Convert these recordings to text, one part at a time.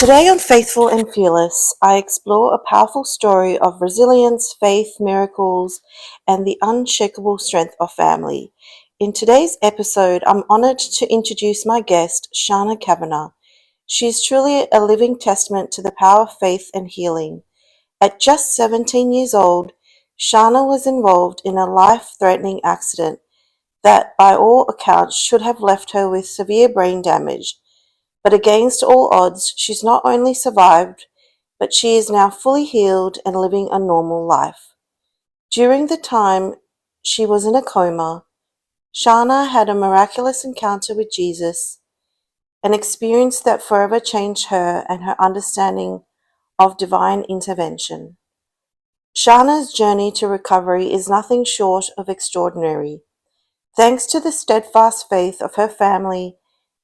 Today on Faithful and Fearless, I explore a powerful story of resilience, faith, miracles, and the unshakable strength of family. In today's episode, I'm honored to introduce my guest, Shana Kavanagh. She is truly a living testament to the power of faith and healing. At just 17 years old, Shana was involved in a life-threatening accident that, by all accounts, should have left her with severe brain damage. But against all odds, she's not only survived, but she is now fully healed and living a normal life. During the time she was in a coma, Shana had a miraculous encounter with Jesus, an experience that forever changed her and her understanding of divine intervention. Shana's journey to recovery is nothing short of extraordinary. Thanks to the steadfast faith of her family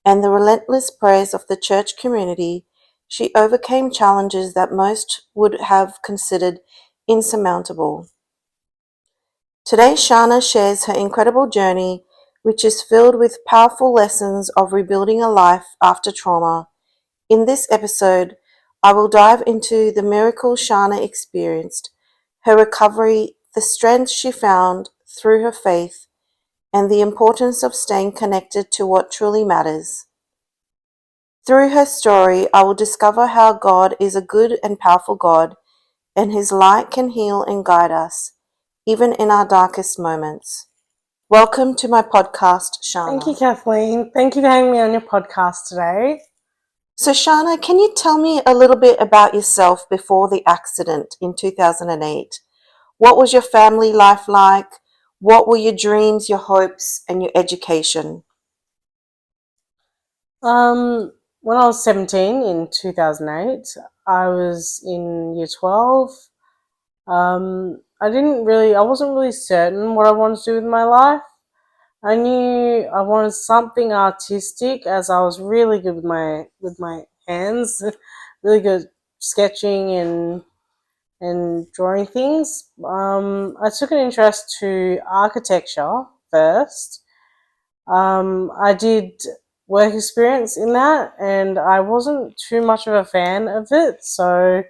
and the relentless prayers of the church community, she overcame challenges that most would have considered insurmountable. Today, Shana shares her incredible journey, which is filled with powerful lessons of rebuilding a life after trauma. In this episode, I will dive into the miracle Shana experienced, her recovery, the strength she found through her faith, and the importance of staying connected to what truly matters. Through her story, I will discover how God is a good and powerful God, and His light can heal and guide us, even in our darkest moments. Welcome to my podcast, Shana. Thank you, Kathleen. Thank you for having me on your podcast today. So, Shana, can you tell me a little bit about yourself before the accident in 2008? What was your family life like? What were your dreams, your hopes, and your education? When I was 17 in 2008, I was in year 12. I wasn't really certain what I wanted to do with my life. I knew I wanted something artistic, as I was really good with my hands, really good sketching and drawing things. I took an interest to architecture first. I did work experience in that, and I wasn't too much of a fan of it, so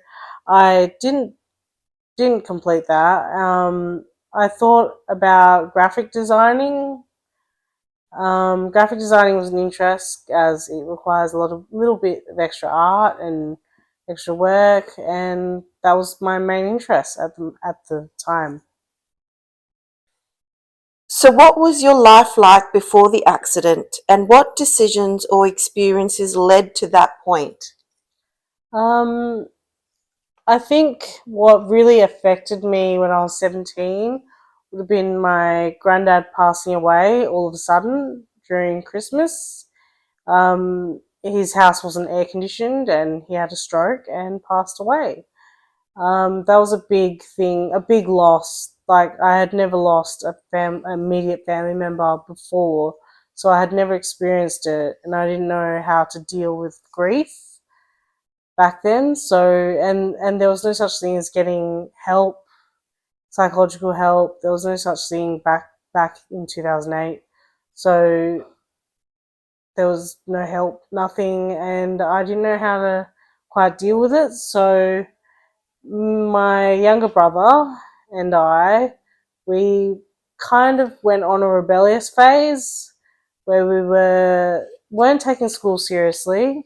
I didn't complete that. I thought about graphic designing. Graphic designing was an interest, as it requires a little bit of extra art and extra work, and that was my main interest at the time. So, what was your life like before the accident, and what decisions or experiences led to that point? Um, I think what really affected me when I was 17 would have been my granddad passing away all of a sudden during Christmas. His house wasn't air conditioned, and he had a stroke and passed away. That was a big thing, a big loss. Like, I had never lost immediate family member before, so I had never experienced it, and I didn't know how to deal with grief back then. So, and there was no such thing as getting help, psychological help. There was no such thing back in 2008. So there was no help, nothing, and I didn't know how to quite deal with it. So my younger brother and we kind of went on a rebellious phase where weren't taking school seriously.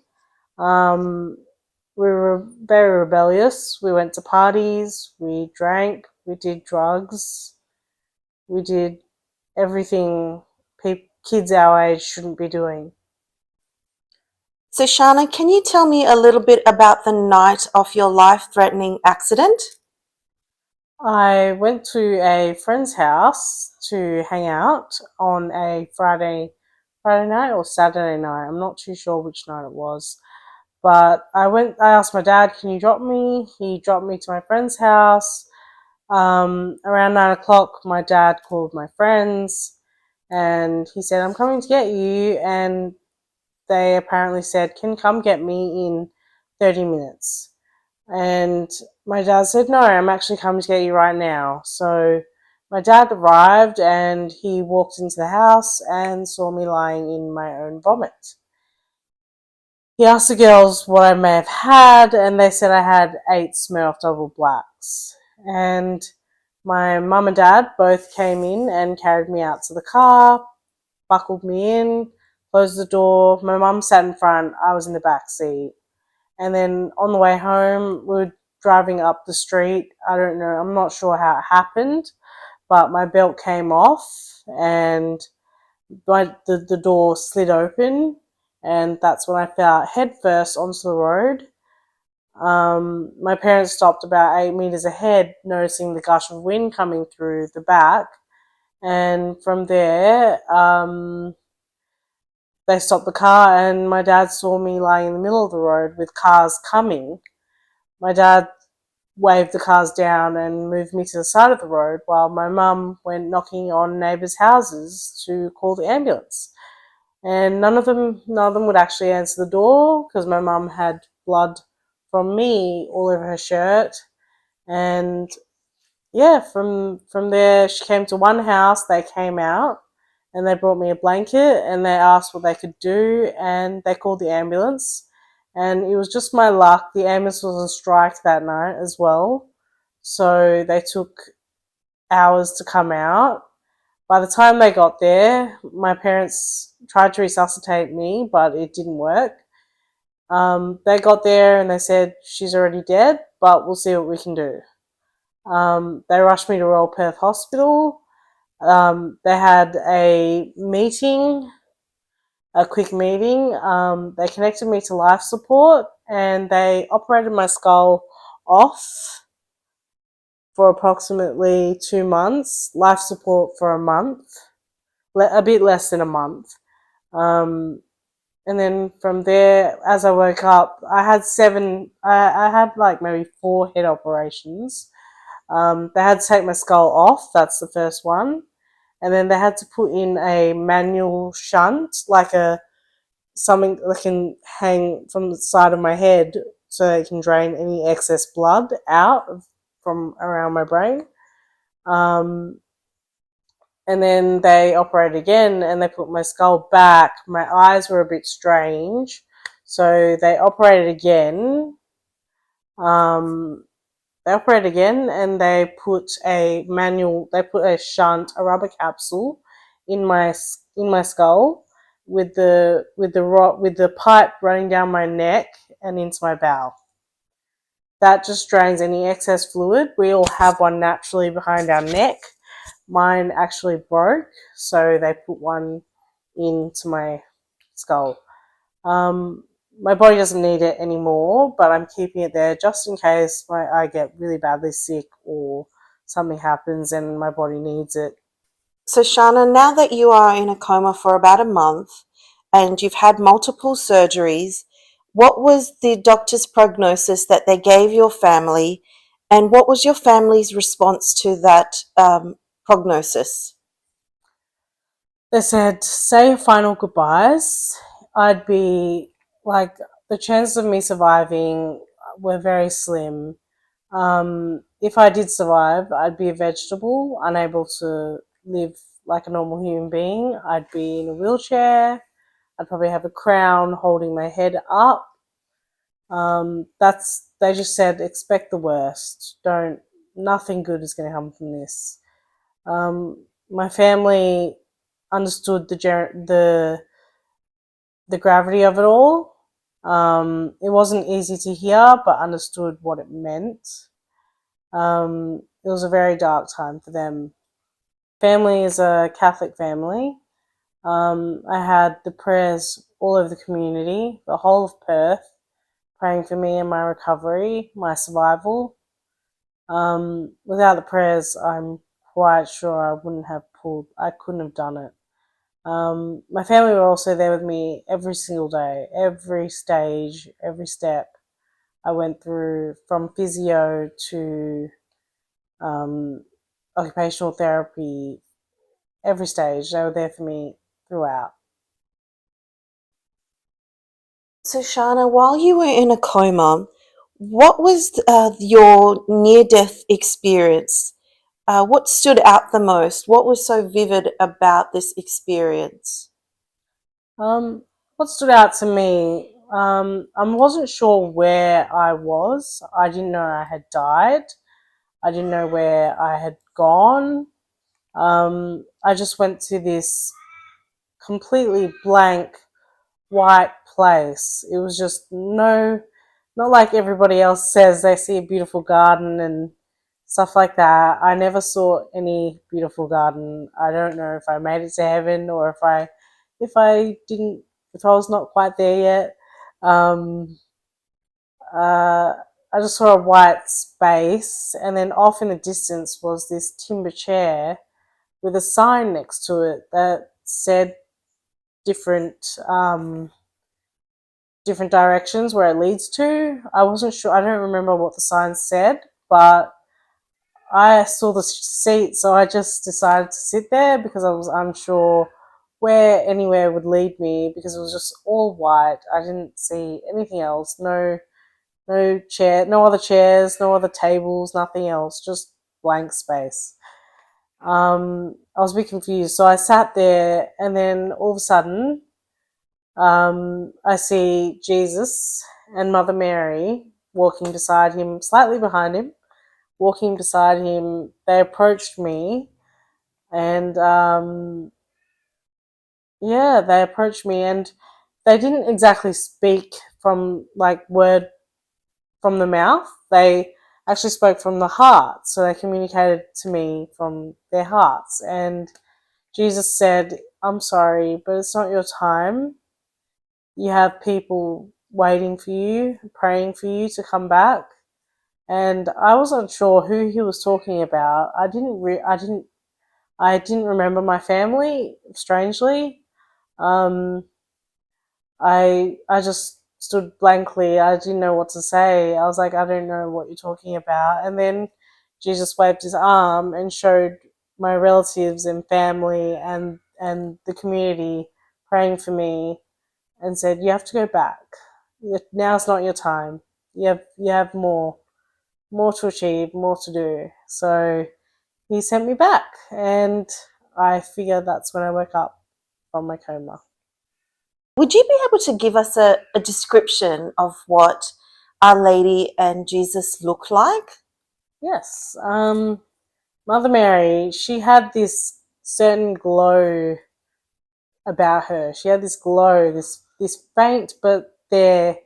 Um, we were very rebellious. We went to parties, we drank, we did drugs, we did everything kids our age shouldn't be doing. So, Shana, can you tell me a little bit about the night of your life-threatening accident? I went to a friend's house to hang out on a Friday night or Saturday night. I'm not too sure which night it was. But I asked my dad, can you drop me? He dropped me to my friend's house. Around 9 o'clock, my dad called my friends and he said, I'm coming to get you. And they apparently said, can you come get me in 30 minutes? And my dad said, no, I'm actually coming to get you right now. So my dad arrived and he walked into the house and saw me lying in my own vomit. he asked the girls what I may have had, and they said I had 8 Smirnoff Double Blacks. And my mum and dad both came in and carried me out to the car, buckled me in, closed the door. My mum sat in front, I was in the back seat. And then on the way home, we were driving up the street. I don't know, I'm not sure how it happened, but my belt came off and the door slid open, and that's when I fell head first onto the road. My parents stopped about 8 meters ahead, noticing the gush of wind coming through the back, and from there, they stopped the car, and my dad saw me lying in the middle of the road with cars coming. My dad waved the cars down and moved me to the side of the road while my mum went knocking on neighbours' houses to call the ambulance. And none of them would actually answer the door because my mum had blood from me all over her shirt. And yeah, from there she came to one house. They came out and they brought me a blanket and they asked what they could do, and they called the ambulance. And it was just my luck, the ambulance was on strike that night as well, so they took hours to come out. By the time they got there, my parents tried to resuscitate me, but it didn't work. They got there and they said, she's already dead, but we'll see what we can do. They rushed me to Royal Perth Hospital. They had a quick meeting. They connected me to life support and they operated my skull off for approximately 2 months, life support for a month, a bit less than a month. Um, and then from there, as I woke up, I had like maybe 4 head operations. They had to take my skull off, that's the first one. And then they had to put in a manual shunt, like something that can hang from the side of my head so that it can drain any excess blood out from around my brain. Um, and then they operated again and they put my skull back. My eyes were a bit strange, so they operated again. Um, they operated again and they put a shunt, a rubber capsule, in my skull with the pipe running down my neck and into my bowel. That just drains any excess fluid. We all have one naturally behind our neck. Mine actually broke, so they put one into my skull. Um, my body doesn't need it anymore, but I'm keeping it there just in case I get really badly sick or something happens and my body needs it. So, Shana, now that you are in a coma for about a month and you've had multiple surgeries, what was the doctor's prognosis that they gave your family, and what was your family's response to that prognosis? They said, say your final goodbyes. I'd be like, the chances of me surviving were very slim. If I did survive, I'd be a vegetable, unable to live like a normal human being. I'd be in a wheelchair. I'd probably have a crown holding my head up. They just said expect the worst. Don't Nothing good is going to come from this. My family understood the gravity of it all. It wasn't easy to hear, but understood what it meant. It was a very dark time for them. Family is a Catholic family. I had the prayers all over the community, the whole of Perth, praying for me and my recovery, my survival. Without the prayers, I'm quite sure I couldn't have done it. My family were also there with me every single day, every stage, every step I went through, from physio to um, occupational therapy, every stage. They were there for me throughout. So, Shana, while you were in a coma, what was your near death experience? What stood out the most? What was so vivid about this experience? What stood out to me? I wasn't sure where I was. I didn't know I had died. I didn't know where I had gone. I just went to this completely blank white place. It was just not like everybody else says they see a beautiful garden and stuff like that. I never saw any beautiful garden. I don't know if I made it to heaven or if I didn't, if I was not quite there yet. Um, uh, I just saw a white space, and then off in the distance was this timber chair with a sign next to it that said different different directions where it leads to. I wasn't sure. I don't remember what the sign said, but I saw the seat, so I just decided to sit there because I was unsure where anywhere would lead me because it was just all white. I didn't see anything else. No other chairs, no other tables, nothing else. Just blank space. I was a bit confused, so I sat there, and then all of a sudden, I see Jesus and Mother Mary walking beside him, slightly behind him, walking beside him. They approached me, and yeah, they approached me, and they didn't exactly speak from like word from the mouth. They actually spoke from the heart, so they communicated to me from their hearts. And Jesus said, "I'm sorry, but it's not your time. You have people waiting for you, praying for you to come back." And I wasn't sure who he was talking about. I didn't remember my family. Strangely, um, I just stood blankly. I didn't know what to say. I was like, I don't know what you're talking about. And then Jesus waved his arm and showed my relatives and family and the community praying for me and said, "You have to go back. Now's not your time. You have more to achieve, more to do." So he sent me back, and I figure that's when I woke up from my coma. Would you be able to give us a description of what Our Lady and Jesus look like? Yes, Mother Mary, she had this certain glow about her. She had this glow, this faint but there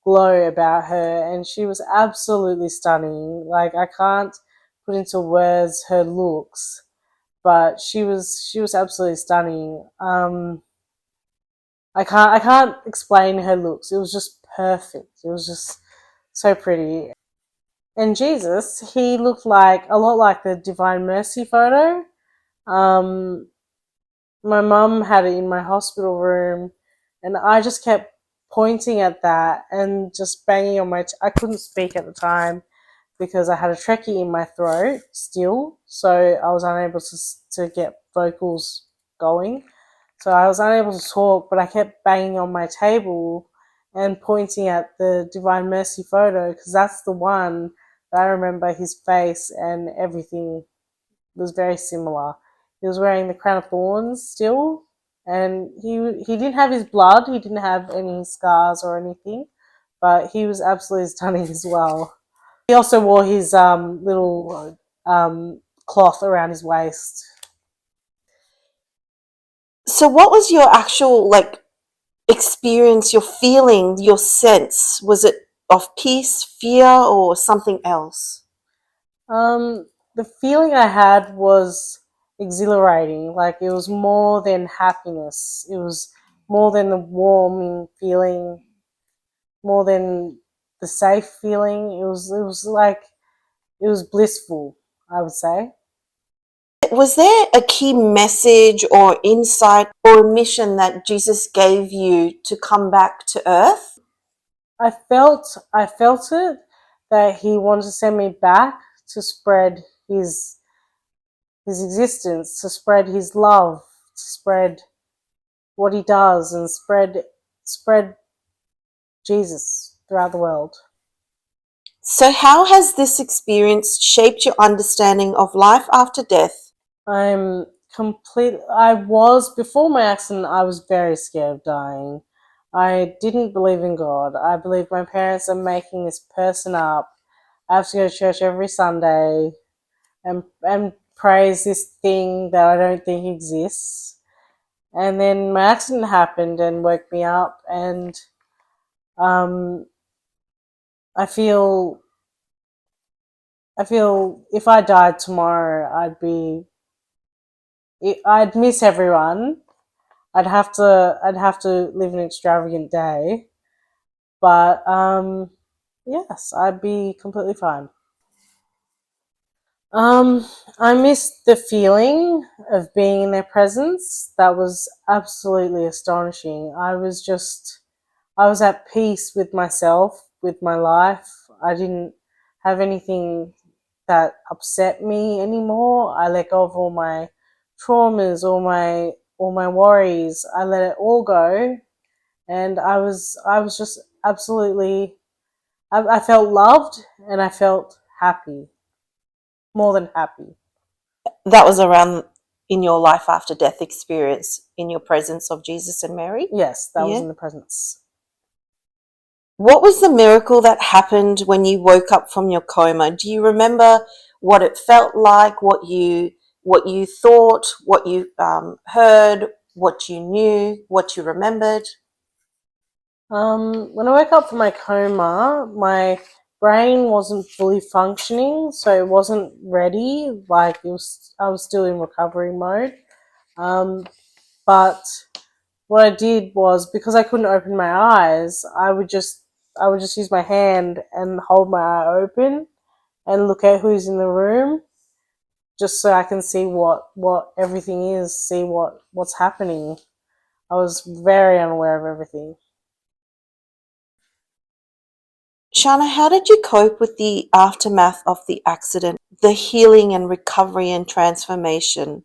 glow about her, and she was absolutely stunning. Like, I can't put into words her looks, but she was absolutely stunning. I can't explain her looks. It was just perfect. It was just so pretty. And Jesus, he looked like a lot like the Divine Mercy photo. Um, my mum had it in my hospital room, and I just kept pointing at that and just banging on I couldn't speak at the time because I had a trachea in my throat still, so I was unable to get vocals going. So I was unable to talk, but I kept banging on my table and pointing at the Divine Mercy photo because that's the one that I remember his face and everything was very similar. He was wearing the crown of thorns still, and he didn't have his blood. He didn't have any scars or anything, but he was absolutely stunning as well. He also wore his little cloth around his waist. So, what was your actual experience, your feeling, your sense? Was it of peace, fear, or something else? The feeling I had was exhilarating. Like, it was more than happiness. It was more than the warming feeling, more than the safe feeling. It was blissful, I would say. Was there a key message or insight or mission that Jesus gave you to come back to earth? I felt it that he wanted to send me back to spread his existence, to spread his love, to spread what he does, and spread Jesus throughout the world. So, how has this experience shaped your understanding of life after death? I'm complete. I was before my accident. I was very scared of dying. I didn't believe in God. I believed my parents are making this person up. I have to go to church every Sunday and praise this thing that I don't think exists. And then my accident happened and woke me up, and um, I feel I feel if I died tomorrow, I'd miss everyone. I'd have to live an extravagant day, but yes, I'd be completely fine. Um, I miss the feeling of being in their presence. That was absolutely astonishing. I was at peace with myself, with my life. I didn't have anything that upset me anymore. I let go of all my traumas, all my worries. I let it all go, and I was just absolutely. I felt loved, and I felt happy, more than happy. That was around in your life after death experience in your presence of Jesus and Mary? Yes, that was Yeah. in the presence. What was the miracle that happened when you woke up from your coma? Do you remember what it felt like, what you thought, what you heard, what you knew, what you remembered? When I woke up from my coma, my brain wasn't fully functioning, so it wasn't ready. Like I was still in recovery mode. Um, but what I did was, because I couldn't open my eyes, I would just use my hand and hold my eye open and look at who's in the room, just so I can see what everything is, see what's happening. I was very unaware of everything. Shana, how did you cope with the aftermath of the accident, the healing and recovery and transformation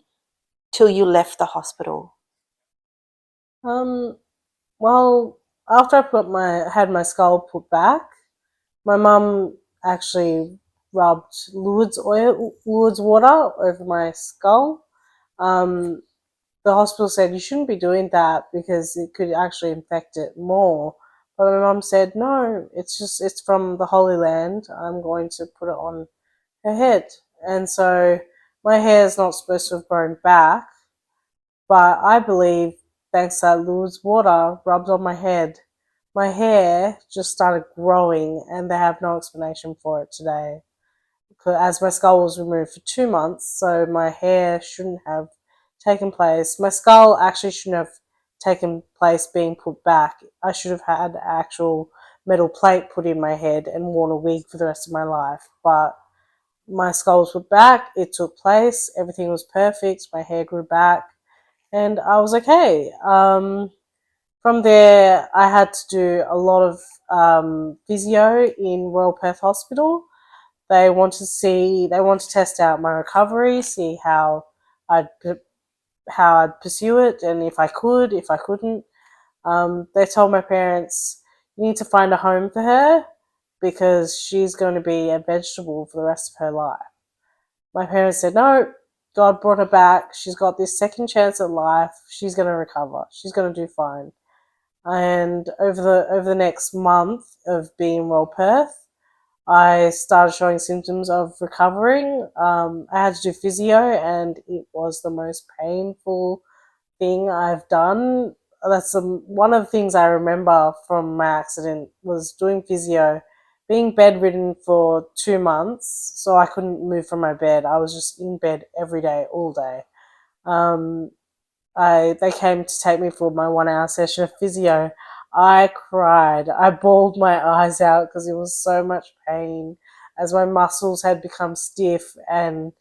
till you left the hospital? Um, well, after I had my skull put back, my mum actually rubbed Lourdes water over my skull. Um, the hospital said you shouldn't be doing that because it could actually infect it more. But my mum said, no, it's from the Holy Land. I'm going to put it on her head. And so my hair is not supposed to have grown back, but I believe, thanks to that Lourdes water rubbed on my hair just started growing, and they have no explanation for it today. As my skull was removed for 2 months, so my hair shouldn't have taken place. My skull actually shouldn't have taken place being put back. I should have had an actual metal plate put in my head and worn a wig for the rest of my life. But my skull was put back, it took place, everything was perfect, my hair grew back, and I was okay. From there, I had to do a lot of physio in Royal Perth Hospital. They want to test out my recovery, see I'd how I'd pursue it, and if I couldn't. They told my parents, "You need to find a home for her because she's going to be a vegetable for the rest of her life." My parents said, "No, God brought her back. She's got this second chance at life. She's going to recover. She's going to do fine." And over the next month of being in Royal Perth, I started showing symptoms of recovering. I had to do physio, and it was the most painful thing I've done. That's one of the things I remember from my accident was doing physio, being bedridden for 2 months, so I couldn't move from my bed. I was just in bed every day, all day. Um, they came to take me for my 1 hour session of physio. I cried. I bawled my eyes out because it was so much pain as my muscles had become stiff and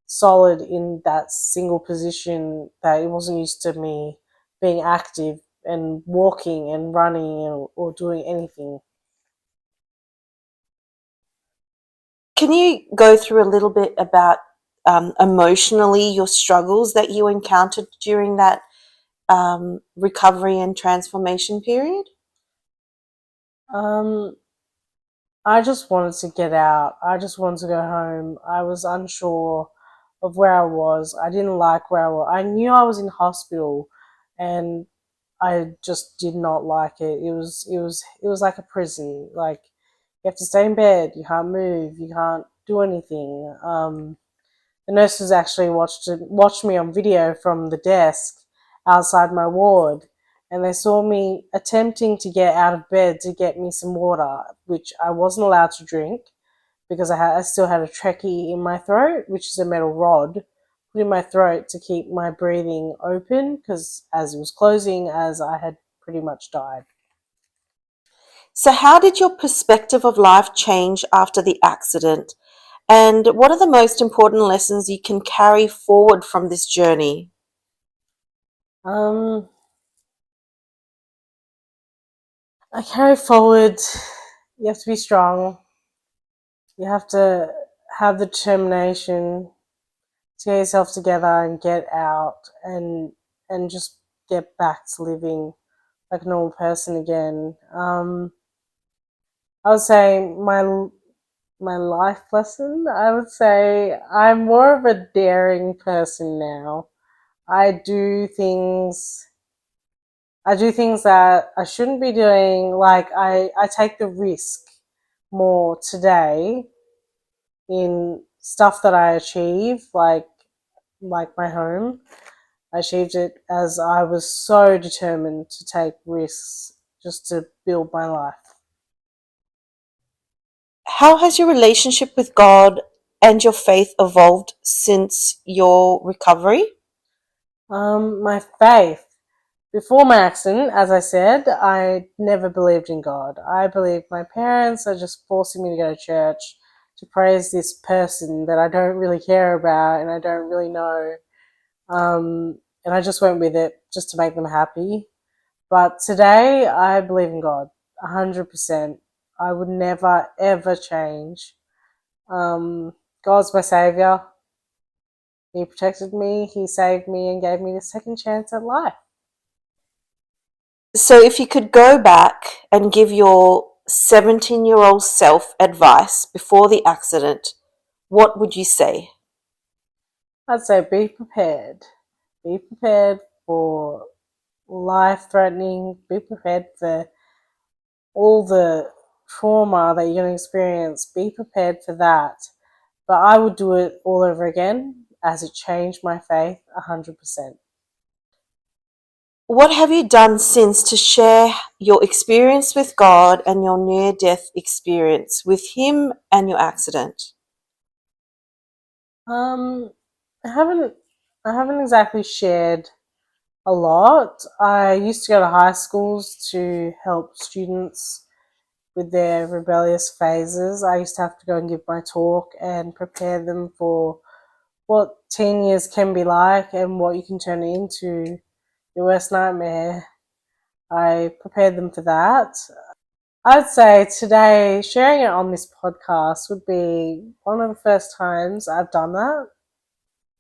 solid in that single position that it wasn't used to me being active and walking and running or doing anything. Can you go through a little bit about emotionally your struggles that you encountered during that recovery and transformation period? Um, I just wanted to get out. I just wanted to go home. I was unsure of where I was. I didn't like where I was. I knew I was in hospital, and I just did not like it. It was like a prison. Like, you have to stay in bed, you can't move, you can't do anything. The nurses actually watched me on video from the desk outside my ward, and they saw me attempting to get out of bed to get me some water, which I wasn't allowed to drink because I still had a trachea in my throat, which is a metal rod put in my throat to keep my breathing open, because as it was closing, as I had pretty much died. So, how did your perspective of life change after the accident? And what are the most important lessons you can carry forward from this journey? Um, I carry forward. You have to be strong. You have to have the determination to get yourself together and get out and just get back to living like a normal person again. I would say my life lesson. I would say I'm more of a daring person now. I do things. I do things that I shouldn't be doing. Like, I take the risk more today in stuff that I achieve, like my home. I achieved it as I was so determined to take risks just to build my life. How has your relationship with God and your faith evolved since your recovery? My faith. Before my accident, as I said, I never believed in God. I believed my parents are just forcing me to go to church to praise this person that I don't really care about and I don't really know. And I just went with it just to make them happy. But today, I believe in God 100%. I would never, ever change. God's my savior. He protected me, He saved me, and gave me the second chance at life. So, if you could go back and give your 17-year-old self advice before the accident, what would you say? I'd say be prepared. Be prepared for life threatening, be prepared for all the trauma that you're going to experience. Be prepared for that. But I would do it all over again as it changed my faith 100%. What have you done since to share your experience with God and your near death experience with Him and your accident? Um, I haven't, I haven't exactly shared a lot. I used to go to high schools to help students with their rebellious phases. I used to have to go and give my talk and prepare them for what teen years can be like and what you can turn into your worst nightmare. I prepared them for that. I'd say today sharing it on this podcast would be one of the first times I've done that.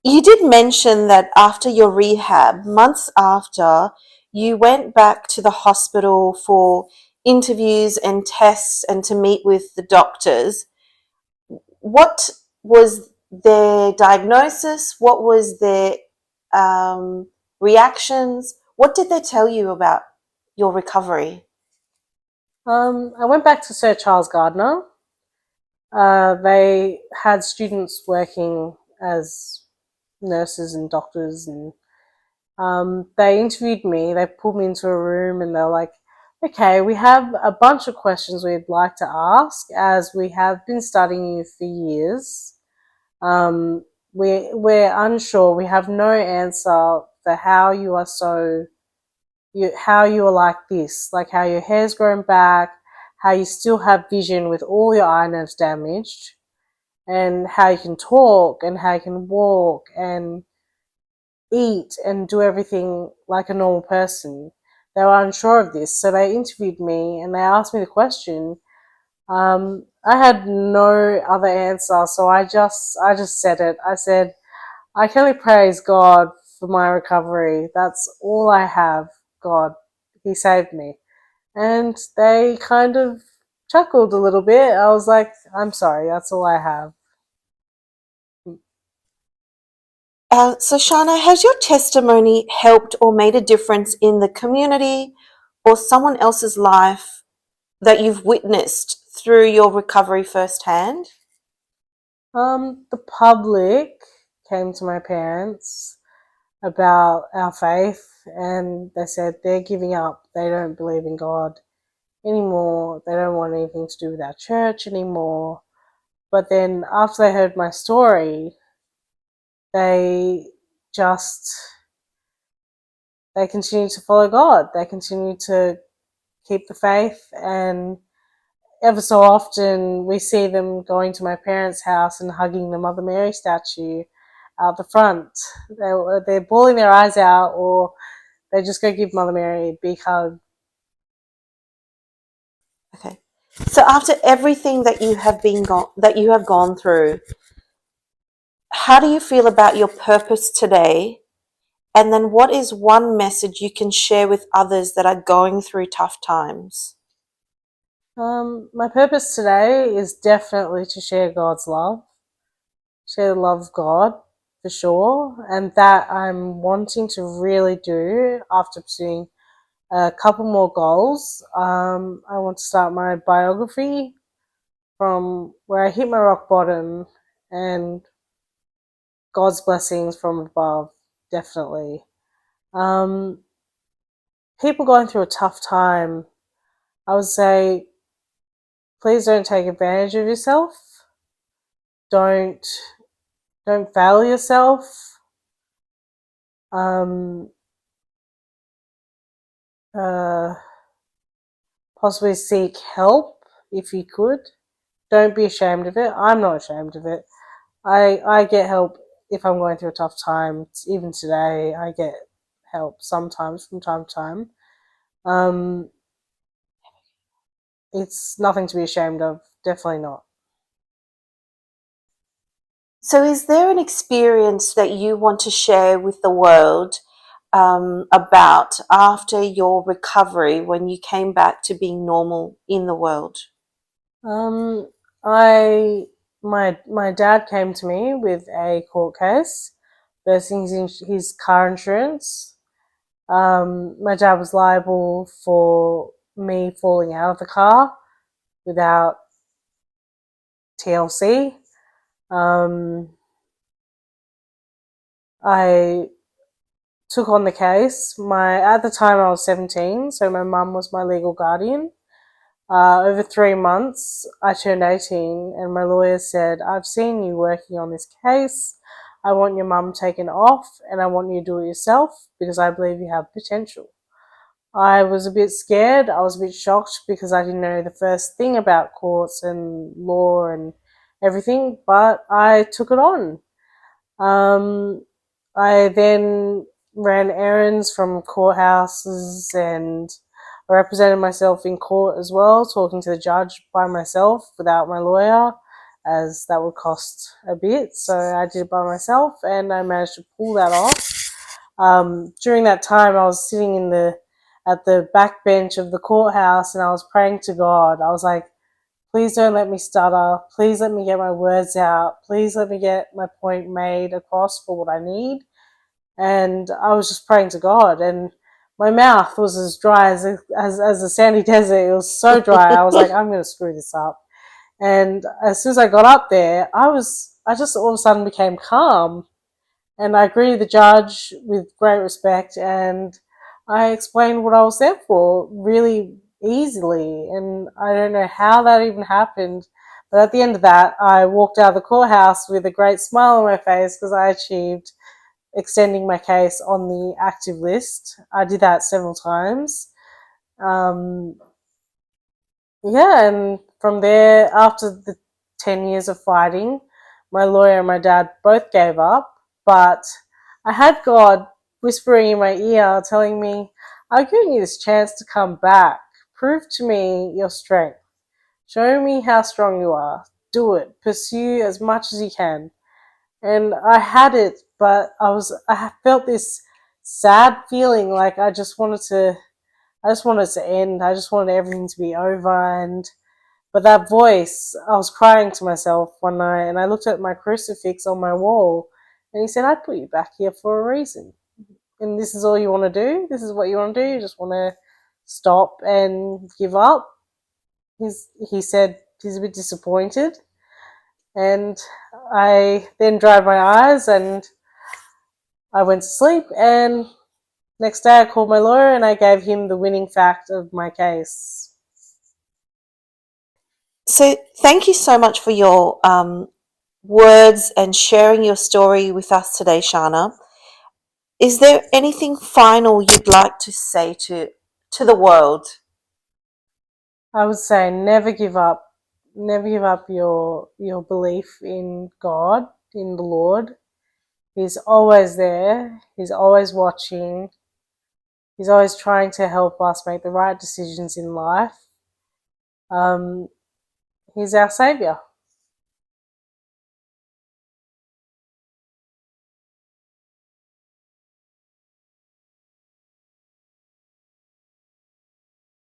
You did mention that after your rehab, months after, you went back to the hospital for interviews and tests and to meet with the doctors. What was their diagnosis? What was their reactions? What did they tell you about your recovery? I went back to Sir Charles Gardner. They had students working as nurses and doctors, and they interviewed me. They pulled me into a room and they're like, okay, we have a bunch of questions we'd like to ask as we have been studying you for years. Um, we're unsure. We have no answer for how you are how you are like this, like how your hair's grown back, how you still have vision with all your eye nerves damaged, and how you can talk and how you can walk and eat and do everything like a normal person. They were unsure of this, so they interviewed me and they asked me the question. I had no other answer, so I just said it. I said, I can only praise God for my recovery. That's all I have. God, He saved me. And they kind of chuckled a little bit. I was like, I'm sorry, that's all I have. So, Shana, has your testimony helped or made a difference in the community or someone else's life that you've witnessed through your recovery firsthand? The public came to my parents about our faith, and they said they're giving up. They don't believe in God anymore. They don't want anything to do with our church anymore. But then after they heard my story, they just they continue to follow God. They continue to keep the faith, and ever so often we see them going to my parents' house and hugging the Mother Mary statue out the front. They're bawling their eyes out, or they just go give Mother Mary a big hug. Okay. So after everything that you have gone through, how do you feel about your purpose today? And then what is one message you can share with others that are going through tough times? My purpose today is definitely to share God's love, share the love of God for sure, and that I'm wanting to really do after pursuing a couple more goals. I want to start my biography from where I hit my rock bottom and God's blessings from above, definitely. Um, People going through a tough time, I would say, please don't take advantage of yourself. Don't don't fail yourself. Um, uh, Possibly seek help if you could. Don't be ashamed of it. I'm not ashamed of it. I get help if I'm going through a tough time. Even today, I get help sometimes from time to time. Um, it's nothing to be ashamed of. Definitely not. So, is there an experience that you want to share with the world about after your recovery when you came back to being normal in the world? Um, I my dad came to me with a court case versing his car insurance. My dad was liable for me falling out of the car without TLC. Um, I took on the case. My At the time I was 17, so my mum was my legal guardian. Over 3 months, I turned 18, and my lawyer said, I've seen you working on this case. I want your mum taken off, and I want you to do it yourself because I believe you have potential. I was a bit scared. I was a bit shocked because I didn't know the first thing about courts and law and everything, but I took it on. Um, I then ran errands from courthouses, and I represented myself in court as well, talking to the judge by myself without my lawyer, as that would cost a bit. So I did it by myself, and I managed to pull that off. During that time, I was sitting at the back bench of the courthouse, and I was praying to God. I was like, please don't let me stutter. Please let me get my words out. Please let me get my point made across for what I need. And I was just praying to God, and my mouth was as dry as a sandy desert. It was so dry. I was like, I'm going to screw this up. And as soon as I got up there, I just all of a sudden became calm, and I greeted the judge with great respect, and I explained what I was there for really easily. And I don't know how that even happened, but at the end of that, I walked out of the courthouse with a great smile on my face because I achieved extending my case on the active list. I did that several times. Um, yeah, and from there, after the 10 years of fighting, my lawyer and my dad both gave up, but I had God whispering in my ear, telling me, I've given you this chance to come back. Prove to me your strength. Show me how strong you are. Do it. Pursue as much as you can. And I had it, but I felt this sad feeling like I just wanted to end. I just wanted everything to be over. And but that voice, I was crying to myself one night, and I looked at my crucifix on my wall, And he said, I put you back here for a reason. And this is all you want to do? This is what you want to do? You just want to stop and give up? He said he's a bit disappointed. And I then dried my eyes and I went to sleep. And next day I called my lawyer and I gave him the winning fact of my case. So, thank you so much for your words and sharing your story with us today, Shana. Is there anything final you'd like to say to the world? I would say never give up. Never give up your belief in God, in the Lord. He's always there. He's always watching. He's always trying to help us make the right decisions in life. He's our savior.